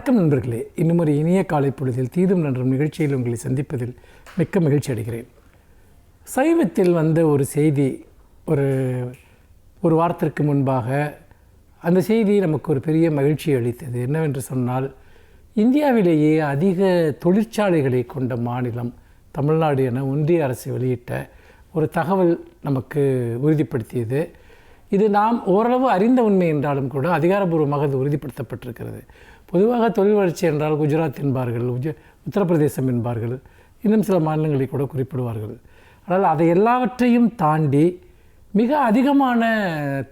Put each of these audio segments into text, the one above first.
வணக்கம் நண்பர்களே. இன்னும் ஒரு இனிய காலை பொழுதில் தீதும் நன்றும் நிகழ்ச்சியில் உங்களை சந்திப்பதில் மிக்க மகிழ்ச்சி அடைகிறேன். சைவத்தில் வந்த ஒரு செய்தி ஒரு வாரத்திற்கு முன்பாக அந்த செய்தி நமக்கு ஒரு பெரிய மகிழ்ச்சி அளித்தது. என்னவென்று சொன்னால், இந்தியாவிலேயே அதிக தொழிற்சாலைகளை கொண்ட மாநிலம் தமிழ்நாடு என ஒன்றிய அரசு வெளியிட்ட ஒரு தகவல் நமக்கு உறுதிப்படுத்தியது. இது நாம் ஓரளவு அறிந்த உண்மை என்றாலும் கூட அதிகாரப்பூர்வமாக அது உறுதிப்படுத்தப்பட்டிருக்கிறது. பொதுவாக தொழில் வளர்ச்சி என்றால் குஜராத் என்பார்கள், உத்தரப்பிரதேசம் என்பார்கள், இன்னும் சில மாநிலங்களை கூட குறிப்பிடுவார்கள். ஆனால் அதை எல்லாவற்றையும் தாண்டி மிக அதிகமான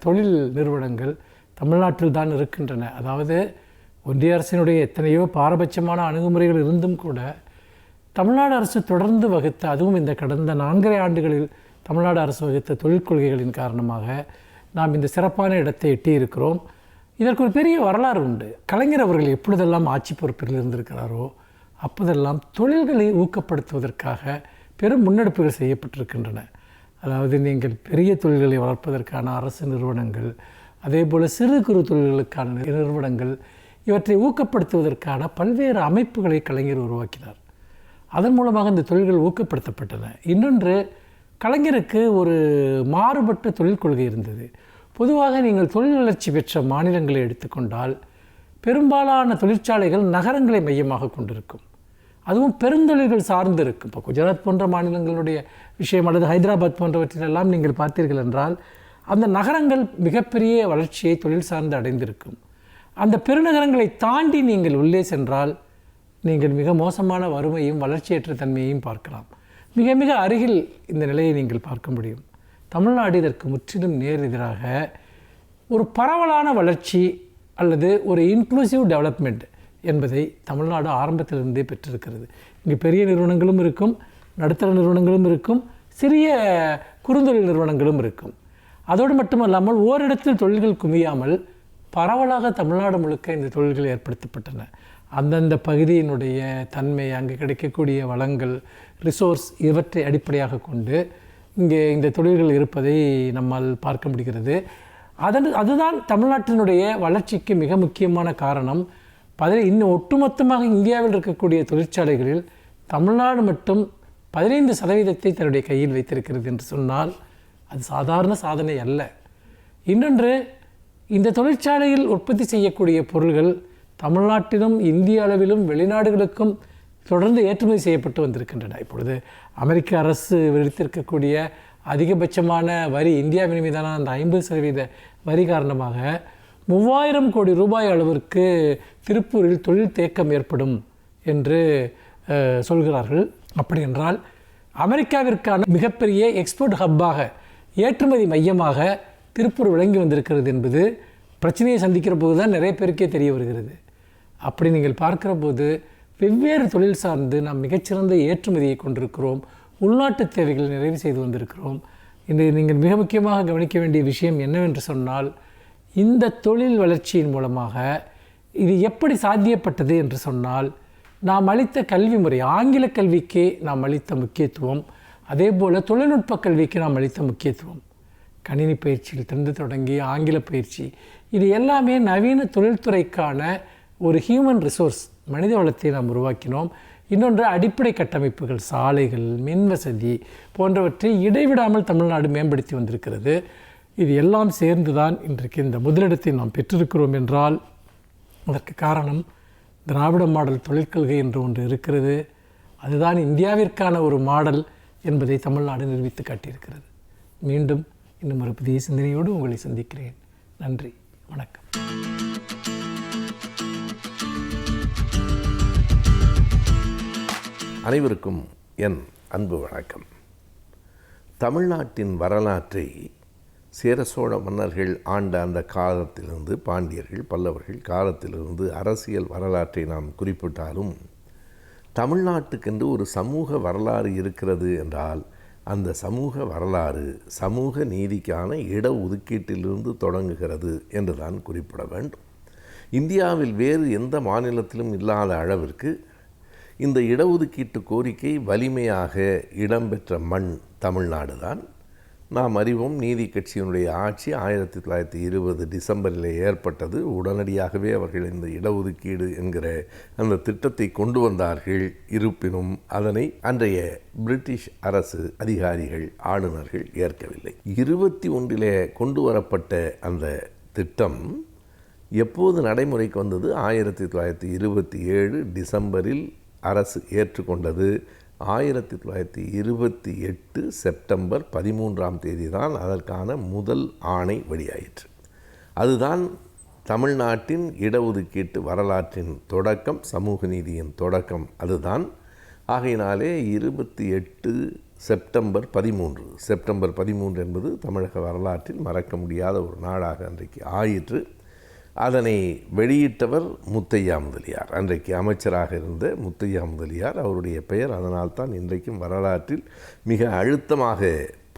தொழில் நிறுவனங்கள் தமிழ்நாட்டில் தான் இருக்கின்றன. அதாவது ஒன்றிய அரசினுடைய எத்தனையோ பாரபட்சமான அணுகுமுறைகள் இருந்தும் கூட தமிழ்நாடு அரசு தொடர்ந்து வகுத்த, அதுவும் இந்த கடந்த 4.5 ஆண்டுகளில் தமிழ்நாடு அரசு வகுத்த தொழில் கொள்கைகளின் காரணமாக நாம் இந்த சிறப்பான இடத்தை எட்டியிருக்கிறோம். இதற்கு ஒரு பெரிய வரலாறு உண்டு. கலைஞர் அவர்கள் எப்பொழுதெல்லாம் ஆட்சி பொறுப்பில் இருந்திருக்கிறாரோ அப்போதெல்லாம் தொழில்களை ஊக்கப்படுத்துவதற்காக பெரும் முன்னெடுப்புகள் செய்யப்பட்டிருக்கின்றன. அதாவது நீங்கள் பெரிய தொழில்களை வளர்ப்பதற்கான அரசு நிறுவனங்கள், அதே போல் சிறு குறு தொழில்களுக்கான நிறுவனங்கள், இவற்றை ஊக்கப்படுத்துவதற்கான பல்வேறு அமைப்புகளை கலைஞர் உருவாக்கினார். அதன் மூலமாக இந்த தொழில்கள் ஊக்கப்படுத்தப்பட்டன. இன்னொன்று, கலைஞருக்கு ஒரு மாறுபட்ட தொழில் கொள்கை இருந்தது. பொதுவாக நீங்கள் தொழில் வளர்ச்சி பெற்ற மாநிலங்களை எடுத்துக்கொண்டால் பெரும்பாலான தொழிற்சாலைகள் நகரங்களை மையமாக கொண்டிருக்கும், அதுவும் பெருந்தொழில்கள் சார்ந்து இருக்கும். இப்போ குஜராத் போன்ற மாநிலங்களுடைய விஷயம் அல்லது ஹைதராபாத் போன்றவற்றிலெல்லாம் நீங்கள் பார்த்தீர்கள் என்றால் அந்த நகரங்கள் மிகப்பெரிய வளர்ச்சியை தொழில் சார்ந்து அடைந்திருக்கும். அந்த பெருநகரங்களை தாண்டி நீங்கள் உள்ளே சென்றால் நீங்கள் மிக மோசமான வறுமையும் வளர்ச்சியற்ற தன்மையையும் பார்க்கலாம். மிக மிக அருகில் இந்த நிலையை நீங்கள் பார்க்க முடியும். தமிழ்நாடு இதற்கு முற்றிலும் நேர் எதிராக ஒரு பரவலான வளர்ச்சி அல்லது ஒரு இன்க்ளூசிவ் டெவலப்மெண்ட் என்பதை தமிழ்நாடு ஆரம்பத்திலிருந்தே பெற்றிருக்கிறது. இங்கே பெரிய நிறுவனங்களும் இருக்கும், நடுத்தர நிறுவனங்களும் இருக்கும், சிறிய குறுந்தொழில் நிறுவனங்களும் இருக்கும். அதோடு மட்டுமல்லாமல் ஓரிடத்தில் தொழில்கள் குவியாமல் பரவலாக தமிழ்நாடு முழுக்க இந்த தொழில்கள் ஏற்படுத்தப்பட்டன. அந்தந்த பகுதியினுடைய தன்மை, அங்கே கிடைக்கக்கூடிய வளங்கள், ரிசோர்ஸ் இவற்றை அடிப்படையாக கொண்டு இங்கே இந்த தொழில்கள் இருப்பதை நம்மால் பார்க்க முடிகிறது. அதுதான் தமிழ்நாட்டினுடைய வளர்ச்சிக்கு மிக முக்கியமான காரணம். இன்னும் ஒட்டுமொத்தமாக இந்தியாவில் இருக்கக்கூடிய தொழிற்சாலைகளில் தமிழ்நாடு மட்டும் 15% தன்னுடைய கையில் வைத்திருக்கிறது என்று சொன்னால் அது சாதாரண சாதனை அல்ல. இன்னொன்று, இந்த தொழிற்சாலையில் உற்பத்தி செய்யக்கூடிய பொருள்கள் தமிழ்நாட்டிலும் இந்திய அளவிலும் வெளிநாடுகளுக்கும் தொடர்ந்து ஏற்றுமதி செய்யப்பட்டு வந்திருக்கின்றன. இப்பொழுது அமெரிக்க அரசு விதித்திருக்கக்கூடிய அதிகபட்சமான வரி, இந்தியாவின் மீதான அந்த 50% வரி காரணமாக 3000 கோடி ரூபாய் அளவிற்கு திருப்பூரில் தொழில் தேக்கம் ஏற்படும் என்று சொல்கிறார்கள். அப்படி என்றால் அமெரிக்காவிற்கான மிகப்பெரிய எக்ஸ்போர்ட் ஹப்பாக, ஏற்றுமதி மையமாக திருப்பூர் விளங்கி வந்திருக்கிறது என்பது பிரச்சனையை சந்திக்கிற போது தான் நிறைய பேருக்கே தெரிய வருகிறது. அப்படி நீங்கள் பார்க்கிற போது வெவ்வேறு தொழில் சார்ந்து நாம் மிகச்சிறந்த ஏற்றுமதியை கொண்டிருக்கிறோம், உள்நாட்டு தேவைகளை நிறைவு செய்து வந்திருக்கிறோம். இன்று நீங்கள் மிக முக்கியமாக கவனிக்க வேண்டிய விஷயம் என்னவென்று சொன்னால், இந்த தொழில் வளர்ச்சியின் மூலமாக இது எப்படி சாத்தியப்பட்டது என்று சொன்னால், நாம் அளித்த கல்வி முறை, ஆங்கில கல்விக்கு நாம் அளித்த முக்கியத்துவம், அதே போல் தொழில்நுட்ப கல்விக்கு நாம் அளித்த முக்கியத்துவம், கணினி பயிற்சியிலிருந்து தொடங்கி ஆங்கில பயிற்சி, இது எல்லாமே நவீன தொழில்துறைக்கான ஒரு ஹியூமன் ரிசோர்ஸ், மனித வளத்தை நாம் உருவாக்கினோம். இன்னொன்று, அடிப்படை கட்டமைப்புகள், சாலைகள், மின்வசதி போன்றவற்றை இடைவிடாமல் தமிழ்நாடு மேம்படுத்தி வந்திருக்கிறது. இது எல்லாம் சேர்ந்து தான் இன்றைக்கு இந்த முதலிடத்தை நாம் பெற்றிருக்கிறோம் என்றால் அதற்கு காரணம் திராவிட மாடல் தொழிற்கொள்கை என்று ஒன்று இருக்கிறது. அதுதான் இந்தியாவிற்கான ஒரு மாடல் என்பதை தமிழ்நாடு நிரூபித்து காட்டியிருக்கிறது. மீண்டும் இன்னும் ஒரு புதிய சிந்தனையோடு உங்களை சந்திக்கிறேன். நன்றி, வணக்கம். அனைவருக்கும் என் அன்பு வணக்கம். தமிழ்நாட்டின் வரலாற்றை சேர சோழ மன்னர்கள் ஆண்ட அந்த காலத்திலிருந்து, பாண்டியர்கள், பல்லவர்கள் காலத்திலிருந்து அரசியல் வரலாற்றை நாம் குறிப்பிட்டாலும் தமிழ்நாட்டுக்கென்று ஒரு சமூக வரலாறு இருக்கிறது என்றால் அந்த சமூக வரலாறு சமூக நீதிக்கான இடஒதுக்கீட்டிலிருந்து தொடங்குகிறது என்று தான் குறிப்பிட வேண்டும். இந்தியாவில் வேறு எந்த மாநிலத்திலும் இல்லாத அளவிற்கு இந்த இடஒதுக்கீட்டு கோரிக்கை வலிமையாக இடம்பெற்ற மண் தமிழ்நாடு தான். நாம் அறிவோம், நீதி கட்சியினுடைய ஆட்சி 1920 டிசம்பரில் ஏற்பட்டது. உடனடியாகவே அவர்கள் இந்த இடஒதுக்கீடு என்கிற அந்த திட்டத்தை கொண்டு வந்தார்கள். இருப்பினும் அதனை அன்றைய பிரிட்டிஷ் அரசு அதிகாரிகள், ஆளுநர்கள் ஏற்கவில்லை. 21 கொண்டு வரப்பட்ட அந்த திட்டம் எப்போது நடைமுறைக்கு வந்தது? 1927 டிசம்பரில் அரசு ஏற்றுக்கொண்டது. 1928 செப்டம்பர் 13 தான் அதற்கான முதல் ஆணை வெளியாயிற்று. அதுதான் தமிழ்நாட்டின் இடஒதுக்கீட்டு வரலாற்றின் தொடக்கம், சமூக நீதியின் தொடக்கம் அதுதான். ஆகையினாலே 28 செப்டம்பர் 13 என்பது தமிழக வரலாற்றில் மறக்க முடியாத ஒரு நாளாக அன்றைக்கு ஆயிற்று. அதனை வெளியிட்டவர் முத்தையா முதலியார், அன்றைக்கு அமைச்சராக இருந்த முத்தையா முதலியார். அவருடைய பெயர் அதனால்தான் இன்றைக்கும் வரலாற்றில் மிக அழுத்தமாக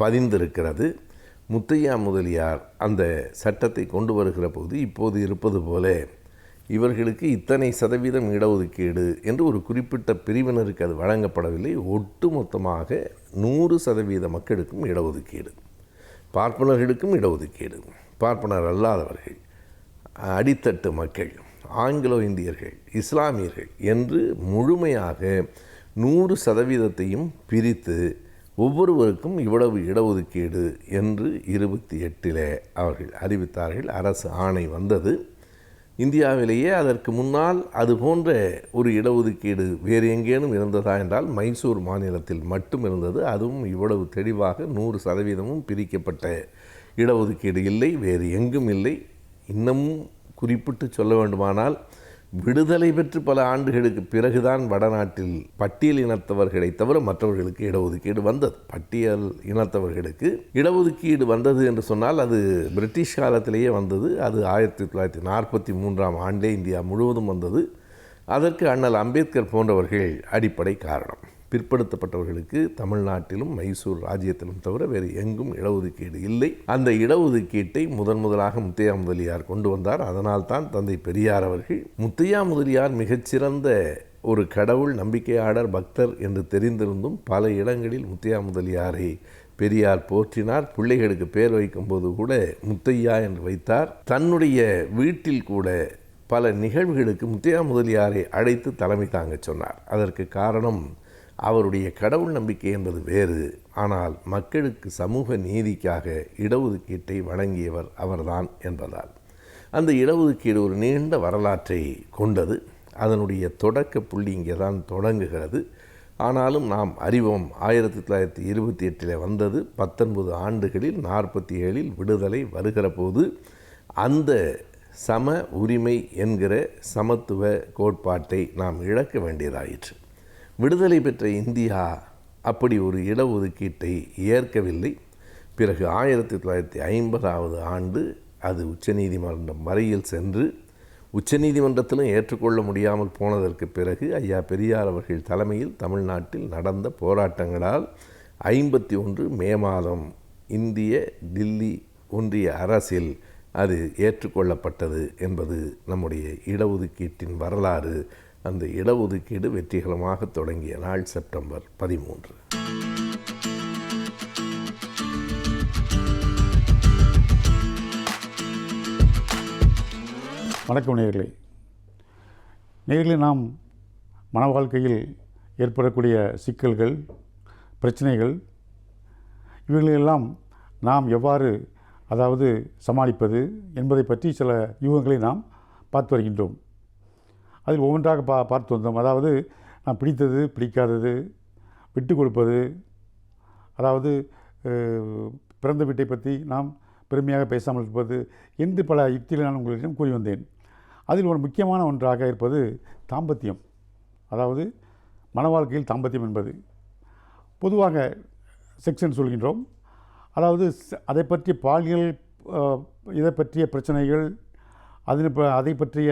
பதிந்திருக்கிறது. முத்தையா முதலியார் அந்த சட்டத்தை கொண்டு வருகிற போது இப்போது இருப்பது போல இவர்களுக்கு இத்தனை சதவீதம் இடஒதுக்கீடு என்று ஒரு குறிப்பிட்ட பிரிவினருக்கு அது வழங்கப்படவில்லை. ஒட்டுமொத்தமாக 100% மக்களுக்கும் இடஒதுக்கீடு, பார்ப்பனர்களுக்கும் இடஒதுக்கீடு, பார்ப்பனர் அல்லாதவர்கள், அடித்தட்டு மக்கள், ஆங்கிலோ இந்தியர்கள், இஸ்லாமியர்கள் என்று முழுமையாக 100%ஐயும் பிரித்து ஒவ்வொருவருக்கும் இவ்வளவு இடஒதுக்கீடு என்று 28 அவர்கள் அறிவித்தார்கள். அரசு ஆணை வந்தது. இந்தியாவிலேயே அதற்கு முன்னால் அது போன்ற ஒரு இடஒதுக்கீடு வேறு எங்கேனும் இருந்ததா என்றால் மைசூர் மாநிலத்தில் மட்டும் இருந்தது. அதுவும் இவ்வளவு தெளிவாக 100%ம் பிரிக்கப்பட்ட இடஒதுக்கீடு இல்லை, வேறு எங்கும் இல்லை. இன்னமும் குறிப்பிட்டு சொல்ல வேண்டுமானால் விடுதலை பெற்று பல ஆண்டுகளுக்கு பிறகுதான் வடநாட்டில் பட்டியல் இனத்தவர்களை தவிர மற்றவர்களுக்கு இடஒதுக்கீடு வந்தது. பட்டியல் இனத்தவர்களுக்கு இடஒதுக்கீடு வந்தது என்று சொன்னால் அது பிரிட்டிஷ் காலத்திலேயே வந்தது. அது 1943 இந்தியா முழுவதும் வந்தது. அதற்கு அண்ணல் அம்பேத்கர் போன்றவர்கள் அடிப்படை காரணம். பிற்படுத்தப்பட்டவர்களுக்கு தமிழ்நாட்டிலும் மைசூர் ராஜ்யத்திலும் தவிர வேறு எங்கும் இடஒதுக்கீடு இல்லை. அந்த இடஒதுக்கீட்டை முதலாக முத்தையா முதலியார் கொண்டு வந்தார். அதனால்தான் தந்தை பெரியார் அவர்கள், முத்தையா முதலியார் மிகச்சிறந்த ஒரு கடவுள் நம்பிக்கையாளர், பக்தர் என்று தெரிந்திருந்தும் பல இடங்களில் முத்தையா முதலியாரை பெரியார் போற்றினார். பிள்ளைகளுக்கு பேர் வைக்கும்போது கூட முத்தையா என்று வைத்தார். தன்னுடைய வீட்டில் கூட பல நிகழ்வுகளுக்கு முத்தையா முதலியாரை அழைத்து தலைமை தாங்க சொன்னார். அதற்கு காரணம் அவருடைய கடவுள் நம்பிக்கை என்பது வேறு, ஆனால் மக்களுக்கு சமூக நீதிக்காக இடஒதுக்கீட்டை வழங்கியவர் அவர்தான் என்பதால். அந்த இடஒதுக்கீடு ஒரு நீண்ட வரலாற்றை கொண்டது. அதனுடைய தொடக்க புள்ளி இங்கே தான் தொடங்குகிறது. ஆனாலும் நாம் அறிவோம், 1928 வந்தது. 19 ஆண்டுகளில் 47 விடுதலை வருகிற போது அந்த சம உரிமை என்கிற சமத்துவ கோட்பாட்டை நாம் இழக்க வேண்டியதாயிற்று. விடுதலை பெற்ற இந்தியா அப்படி ஒரு இடஒதுக்கீட்டை ஏற்கவில்லை. பிறகு 1950 அது உச்சநீதிமன்றம் வரையில் சென்று உச்சநீதிமன்றத்திலும் ஏற்றுக்கொள்ள முடியாமல் போனதற்கு பிறகு ஐயா பெரியார் அவர்கள் தலைமையில் தமிழ்நாட்டில் நடந்த போராட்டங்களால் 51 மே மாதம் இந்திய டில்லி ஒன்றிய அரசில் அது ஏற்றுக்கொள்ளப்பட்டது என்பது நம்முடைய இடஒதுக்கீட்டின் வரலாறு. அந்த இடஒதுக்கீடு வெற்றிகரமாக தொடங்கிய நாள் செப்டம்பர் 13. வணக்கம் நேயர்களே. நாம் மன வாழ்க்கையில் ஏற்படக்கூடிய சிக்கல்கள், பிரச்சனைகள், இவைகளெல்லாம் நாம் எவ்வாறு சமாளிப்பது என்பதை பற்றி சில யூகங்களை நாம் பார்த்து வருகின்றோம். அதில் ஒவ்வொன்றாக பார்த்து வந்தோம். நாம் பிடித்தது, பிடிக்காதது, விட்டு கொடுப்பது, பிறந்த வீட்டை பற்றி நாம் பெருமையாக பேசாமல் இருப்பது என்று பல யுக்திகளை நான் உங்களிடம் கூறி வந்தேன். அதில் ஒரு முக்கியமான ஒன்றாக இருப்பது தாம்பத்தியம். மன வாழ்க்கையில் தாம்பத்தியம் என்பது பொதுவாக செக்ஷன் சொல்கின்றோம். அதை பற்றிய பாலியல், இதை பற்றிய பிரச்சனைகள், அதை பற்றிய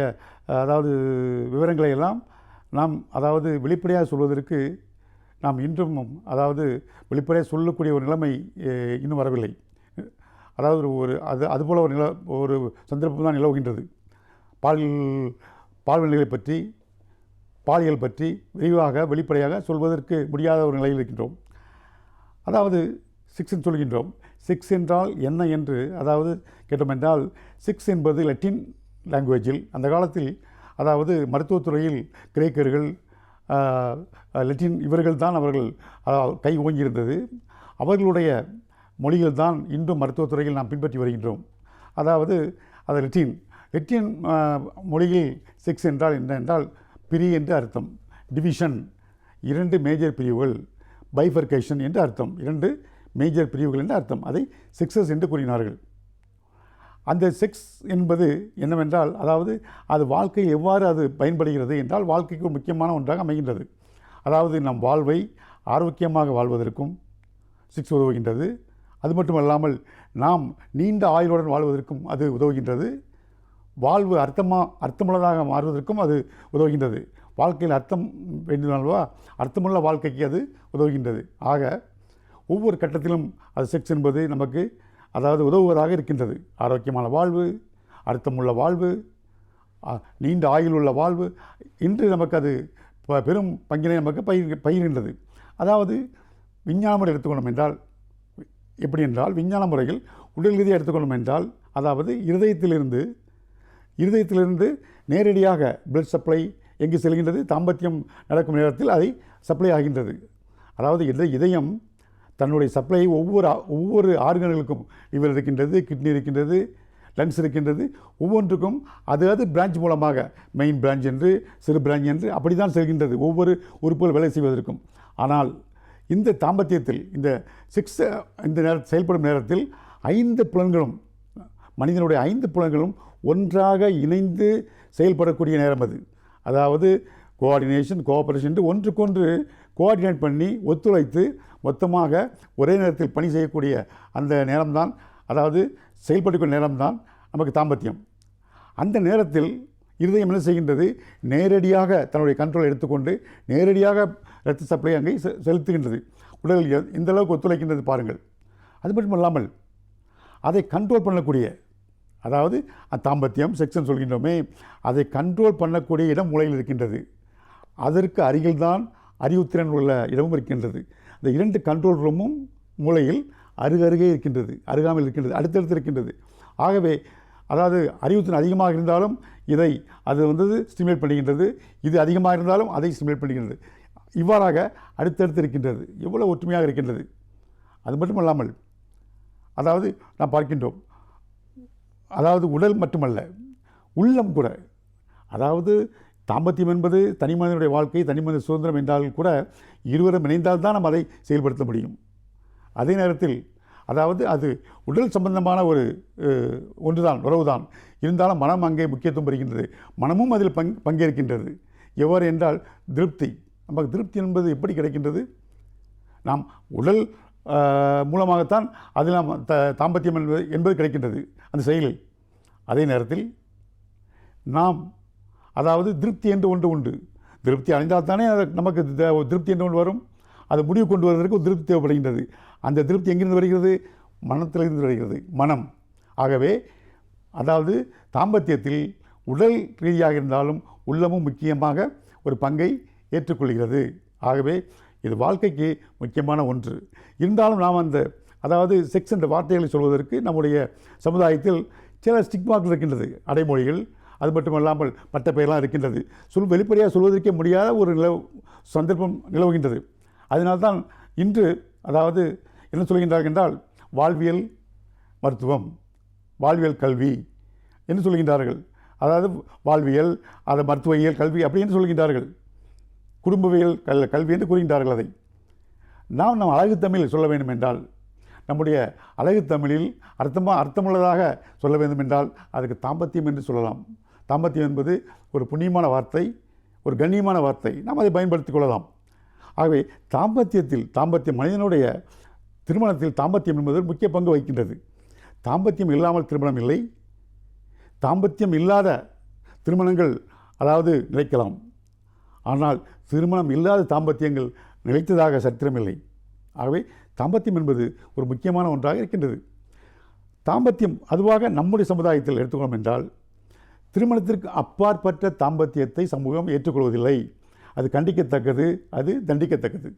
விவரங்களை எல்லாம் நாம் வெளிப்படையாக சொல்வதற்கு நாம் இன்றும் வெளிப்படையாக சொல்லக்கூடிய ஒரு நிலைமை இன்னும் வரவில்லை. அதுபோல் ஒரு சந்தர்ப்பம் தான் நிலவுகின்றது. பால்வினைகளை பற்றி, பாலியல் பற்றி விரிவாக வெளிப்படையாக சொல்வதற்கு முடியாத ஒரு நிலையில் இருக்கின்றோம். சிக்ஸ்ன்னு சொல்கின்றோம். சிக்ஸ் என்றால் என்ன என்று அதாவது கேட்டோம் என்றால், சிக்ஸ் என்பது லத்தீன் லாங்குவேஜில் அந்த காலத்தில் அதாவது மருத்துவத்துறையில் கிரேக்கர்கள் லத்தீன் இவர்கள் தான் அவர்கள் கை ஓங்கியிருந்தது. அவர்களுடைய மொழிகள் தான் இன்றும் மருத்துவத்துறையில் நாம் பின்பற்றி வருகின்றோம். அதாவது அது லத்தீன் மொழியில் சிக்ஸ் என்றால் என்ன என்றால் பிரி என்று அர்த்தம், டிவிஷன் 2 மேஜர் பிரிவுகள், பைஃபர்கேஷன் என்று அர்த்தம், 2 மேஜர் பிரிவுகள் என்று அர்த்தம். அதை சிக்ஸஸ் என்று கூறினார்கள். அந்த செக்ஸ் என்பது என்னவென்றால் அதாவது அது வாழ்க்கையில் எவ்வாறு அது பயன்படுகிறது என்றால் வாழ்க்கைக்கு ஒரு முக்கியமான ஒன்றாக அமைகின்றது. அதாவது நம் வாழ்வை ஆரோக்கியமாக வாழ்வதற்கும் செக்ஸ் உதவுகின்றது. அது மட்டுமல்லாமல் நாம் நீண்ட ஆயுளுடன் வாழ்வதற்கும் அது உதவுகின்றது. வாழ்வு அர்த்தமுள்ளதாக மாறுவதற்கும் அது உதவுகின்றது. வாழ்க்கையில் அர்த்தம் வேண்டுமானவா, அர்த்தமுள்ள வாழ்க்கைக்கு அது உதவுகின்றது. ஆக ஒவ்வொரு கட்டத்திலும் அது செக்ஸ் என்பது நமக்கு அதாவது உதவுவதாக இருக்கின்றது. ஆரோக்கியமான வாழ்வு, அர்த்தமுள்ள வாழ்வு, நீண்ட ஆயுள் உள்ள வாழ்வு இன்று நமக்கு அது பெரும் பங்கினை நமக்கு பகிர்கின்றது. அதாவது விஞ்ஞான முறை எடுத்துக்கொண்டோம் என்றால் எப்படி என்றால், விஞ்ஞான முறையில் உடல் ரீதியாக எடுத்துக்கொண்டோம் என்றால் அதாவது இருதயத்திலிருந்து நேரடியாக பிளட் சப்ளை எங்கு செல்கின்றது, தாம்பத்தியம் நடக்கும் நேரத்தில் அதை சப்ளை ஆகின்றது. அதாவது இதயம் தன்னுடைய சப்ளை ஒவ்வொரு ஆர்கன்களுக்கும் லிவர் இருக்கின்றது, கிட்னி இருக்கின்றது, லங்ஸ் இருக்கின்றது, ஒவ்வொன்றுக்கும் அது பிரான்ச் மூலமாக மெயின் பிரான்ச் என்று சிறு பிரான்ச் என்று அப்படி தான் செல்கின்றது ஒவ்வொரு உறுப்புகள் வேலை செய்வதற்கும். ஆனால் இந்த தாம்பத்தியத்தில் இந்த செயல்படும் நேரத்தில் 5 புலன்களும் மனிதனுடைய 5 புலன்களும் ஒன்றாக இணைந்து செயல்படக்கூடிய நேரம் அது. அதாவது கோஆர்டினேஷன், கோஆபரேஷன் என்று ஒன்றுக்கொன்று கோஆர்டினேட் பண்ணி ஒத்துழைத்து மொத்தமாக ஒரே நேரத்தில் பணி செய்யக்கூடிய அந்த நேரம்தான், அதாவது செயல்படக்கூடிய நேரம்தான் நமக்கு தாம்பத்தியம். அந்த நேரத்தில் இருதயம் என்ன செய்கின்றது, நேரடியாக தன்னுடைய கண்ட்ரோல் எடுத்துக்கொண்டு நேரடியாக இரத்த சப்ளை அங்கே செலுத்துகின்றது. உடலில் எந்த அளவுக்கு ஒத்துழைக்கின்றது பாருங்கள். அது மட்டும் இல்லாமல் அதை கண்ட்ரோல் பண்ணக்கூடிய, அதாவது தாம்பத்தியம் செக்ஷன் சொல்கின்றோமே, அதை கண்ட்ரோல் பண்ணக்கூடிய இடம் மூளையில் இருக்கின்றது. அதற்கு அருகில்தான் அறிவுத்திறன் உள்ள இடமும் இருக்கின்றது. இந்த 2 கண்ட்ரோல் ரூமும் மூளையில் அருகருகே இருக்கின்றது, அருகாமையில் இருக்கின்றது, அடுத்தடுத்து இருக்கின்றது. ஆகவே அதாவது அறிவுத்திறன் அதிகமாக இருந்தாலும் அது ஸ்டிமுலேட் பண்ணுகின்றது, இது அதிகமாக இருந்தாலும் அதை ஸ்டிமுலேட் பண்ணுகின்றது. இவ்வாறாக அடுத்தடுத்து இருக்கின்றது. எவ்வளோ ஒற்றுமையாக இருக்கின்றது. அது மட்டுமல்லாமல் அதாவது நாம் பார்க்கின்றோம், அதாவது உடல் மட்டுமல்ல உள்ளம் கூட, அதாவது தாம்பத்தியம் என்பது தனி மனிதனுடைய வாழ்க்கை, தனி மனித சுதந்திரம் என்றால் கூட இருவரும் இணைந்தால்தான் நாம் அதை செயல்படுத்த முடியும். அதே நேரத்தில் அதாவது அது உடல் சம்பந்தமான ஒன்றுதான், உறவுதான். இருந்தாலும் மனம் அங்கே முக்கியத்துவம் பெறுகின்றது, மனமும் அதில் பங்கேற்கின்றது. எவ்வாறு என்றால் திருப்தி. நமக்கு திருப்தி என்பது எப்படி கிடைக்கின்றது, நாம் உடல் மூலமாகத்தான் அதில் நாம் தாம்பத்தியம் என்பது கிடைக்கின்றது அந்த செயலில். அதே நேரத்தில் நாம் அதாவது திருப்தி என்று ஒன்று உண்டு. திருப்தி அடைந்தால் தானே நமக்கு திருப்தி என்று ஒன்று வரும். அது முடிவு கொண்டு வருவதற்கு ஒரு திருப்தி தேவைப்படுகின்றது. அந்த திருப்தி எங்கிருந்து வருகிறது, மனத்திலிருந்து வருகிறது, மனம். ஆகவே அதாவது தாம்பத்தியத்தில் உடல் ரீதியாக இருந்தாலும் உள்ளமும் முக்கியமாக ஒரு பங்கை ஏற்றுக்கொள்கிறது. ஆகவே இது வாழ்க்கைக்கு முக்கியமான ஒன்று. இருந்தாலும் நாம் அதாவது செக்ஸ் என்ற வார்த்தைகளை சொல்வதற்கு நம்முடைய சமுதாயத்தில் சில ஸ்டிக்மாக்கள் இருக்கின்றது, அடைமொழிகள். அது மட்டுமல்லாமல் மற்ற பெயரெல்லாம் இருக்கின்றது. வெளிப்படையாக சொல்வதற்கே முடியாத ஒரு சந்தர்ப்பம் நிலவுகின்றது. அதனால்தான் இன்று அதாவது என்ன சொல்கின்றார்கள் என்றால் வாழ்வியல் மருத்துவம், வாழ்வியல் கல்வி என்று சொல்கின்றார்கள். அதாவது வாழ்வியல், அது மருத்துவவியல் கல்வி அப்படி என்று சொல்கின்றார்கள். குடும்பவியல் கல்வி என்று கூறுகின்றார்கள். அதை நாம் அழகு தமிழில் சொல்ல வேண்டும் என்றால், நம்முடைய அழகு தமிழில் அர்த்தமுள்ளதாக சொல்ல வேண்டும் என்றால் அதுக்கு தாம்பத்தியம் என்று சொல்லலாம். தாம்பத்தியம் என்பது ஒரு புண்ணியமான வார்த்தை, ஒரு கண்ணியமான வார்த்தை. நாம் அதை பயன்படுத்திக் கொள்ளலாம். ஆகவே தாம்பத்தியம் மனிதனுடைய திருமணத்தில் தாம்பத்தியம் என்பது முக்கிய பங்கு வகிக்கின்றது. தாம்பத்தியம் இல்லாமல் திருமணம் இல்லை. தாம்பத்தியம் இல்லாத திருமணங்கள் அதாவது நிலைக்கலாம். ஆனால் திருமணம் இல்லாத தாம்பத்தியங்கள் நிலைத்ததாக சரித்திரமில்லை. ஆகவே தாம்பத்தியம் என்பது ஒரு முக்கியமான ஒன்றாக இருக்கின்றது. தாம்பத்தியம் அதுவாக நம்முடைய சமுதாயத்தில் எடுத்துக்கொள்ளும் என்றால், திருமணத்திற்கு அப்பாற்பட்ட தாம்பத்தியத்தை சமூகம் ஏற்றுக்கொள்வதில்லை. அது கண்டிக்கத்தக்கது, அது தண்டிக்கத்தக்கது.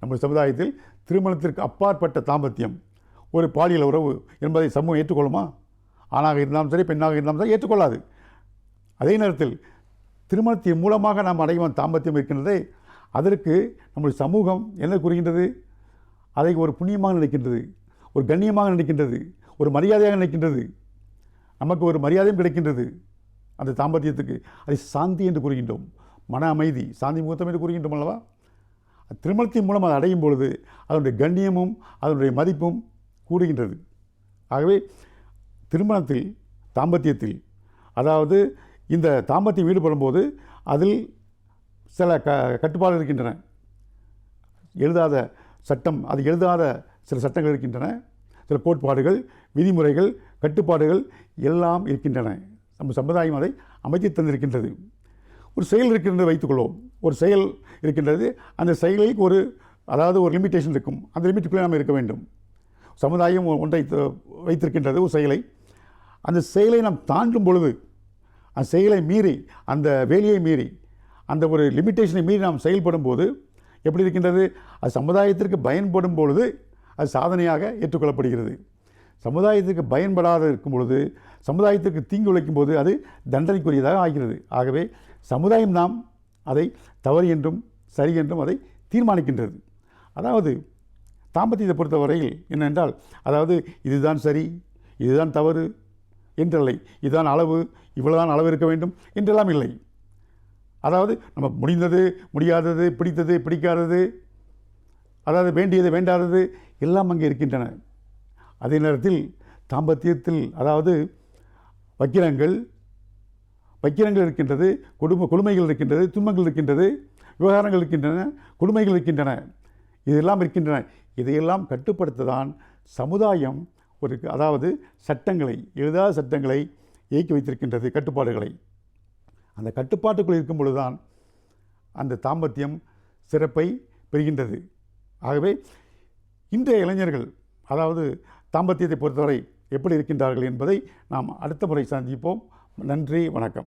நம்ம சமுதாயத்தில் திருமணத்திற்கு அப்பாற்பட்ட தாம்பத்தியம் ஒரு பாலியல் உறவு என்பதை சமூகம் ஏற்றுக்கொள்ளுமா? ஆணாக இருந்தாலும் சரி, பெண்ணாக இருந்தாலும் சரி ஏற்றுக்கொள்ளாது. அதே நேரத்தில் திருமணத்தின் மூலமாக நாம் அடையும் தாம்பத்தியம் இருக்கின்றதே, அதற்கு நம்முடைய சமூகம் என்ன கூறுகின்றது? அதை ஒரு புண்ணியமாக நினைக்கின்றது, ஒரு கண்ணியமாக நினைக்கின்றது, ஒரு மரியாதையாக நினைக்கின்றது. நமக்கு ஒரு மரியாதையும் கிடைக்கின்றது அந்த தாம்பத்தியத்துக்கு. அதை சாந்தி என்று கூறுகின்றோம், மன அமைதி, சாந்தி முகூர்த்தம் என்று கூறுகின்றோம் அல்லவா? திருமணத்தின் மூலம் அதை அடையும் பொழுது அதனுடைய கண்ணியமும் அதனுடைய மதிப்பும் கூடுகின்றது. ஆகவே திருமணத்தில், தாம்பத்தியத்தில், அதாவது இந்த தாம்பத்தியம் ஈடுபடும் போது அதில் சில கட்டுப்பாடு இருக்கின்றன. எழுதாத சட்டம், அது எழுதாத சில சட்டங்கள் இருக்கின்றன, சில கோட்பாடுகள், விதிமுறைகள், கட்டுப்பாடுகள் எல்லாம் இருக்கின்றன. நம்ம சமுதாயம் அதை அமைத்து தந்திருக்கின்றது. ஒரு செயல் இருக்கின்றது வைத்துக்கொள்வோம், ஒரு செயல் இருக்கின்றது, அந்த செயலில் ஒரு லிமிட்டேஷன் இருக்கும். அந்த லிமிட்டுக்குள்ளே நாம் இருக்க வேண்டும். சமுதாயம் ஒன்றை வைத்திருக்கின்றது, ஒரு செயலை. அந்த செயலை நாம் தாண்டும் பொழுது, அந்த செயலை மீறி, அந்த வேலையை மீறி, அந்த ஒரு லிமிட்டேஷனை மீறி நாம் செயல்படும் போது எப்படி இருக்கின்றது? அது சமுதாயத்திற்கு பயன்படும் பொழுது அது சாதனையாக ஏற்றுக்கொள்ளப்படுகிறது. சமுதாயத்திற்கு பயன்படாத இருக்கும் பொழுது, சமுதாயத்திற்கு தீங்கு விளைக்கும் போது அது தண்டனைக்குரியதாக ஆகிறது. ஆகவே சமுதாயம் நாம் அதை தவறு என்றும் சரி என்றும் அதை தீர்மானிக்கின்றது. அதாவது தாம்பத்தியத்தை பொறுத்தவரையில் என்னென்றால், இதுதான் சரி, இதுதான் தவறு என்றில்லை, இதுதான் அளவு, இவ்வளவுதான் அளவு இருக்க வேண்டும் என்றெல்லாம் இல்லை. நம்ம முடிந்தது, முடியாதது, பிடித்தது, பிடிக்காதது, வேண்டியது, வேண்டாதது எல்லாம் அங்கே இருக்கின்றன. அதே நேரத்தில் தாம்பத்தியத்தில் வக்கிரங்கள் இருக்கின்றது, கொடுமைகள் இருக்கின்றது, துன்பங்கள் இருக்கின்றது, விவகாரங்கள் இருக்கின்றன, கொடுமைகள் இருக்கின்றன, இதெல்லாம் இருக்கின்றன. இதையெல்லாம் கட்டுப்படுத்ததான் சமுதாயம் சட்டங்களை, எழுதாத சட்டங்களை இயக்கி வைத்திருக்கின்றது, கட்டுப்பாடுகளை. அந்த கட்டுப்பாட்டுக்குள் இருக்கும் பொழுதுதான் அந்த தாம்பத்தியம் சிறப்பை பெறுகின்றது. ஆகவே இன்றைய இளைஞர்கள் தாம்பத்தியத்தை பொறுத்தவரை எப்படி இருக்கின்றார்கள் என்பதை நாம் அடுத்த முறை சந்திப்போம். நன்றி, வணக்கம்.